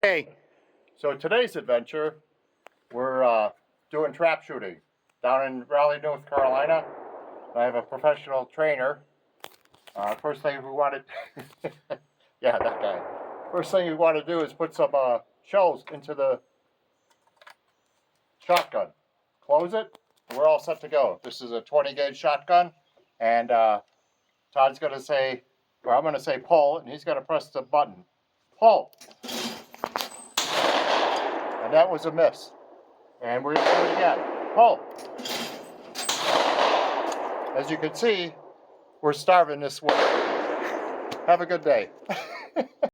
Hey, so today's adventure, we're doing trap shooting down in Raleigh, North Carolina. I have a professional trainer. First thing we want to, yeah, that guy. First thing we want to do is put some shells into the shotgun. Close it. We're all set to go. This is a 20 gauge shotgun, and Todd's going to say, or I'm going to say pull, and he's going to press the button. Pull. And that was a miss. And we're going to do it again. Pull. As you can see, we're starving this way. Have a good day.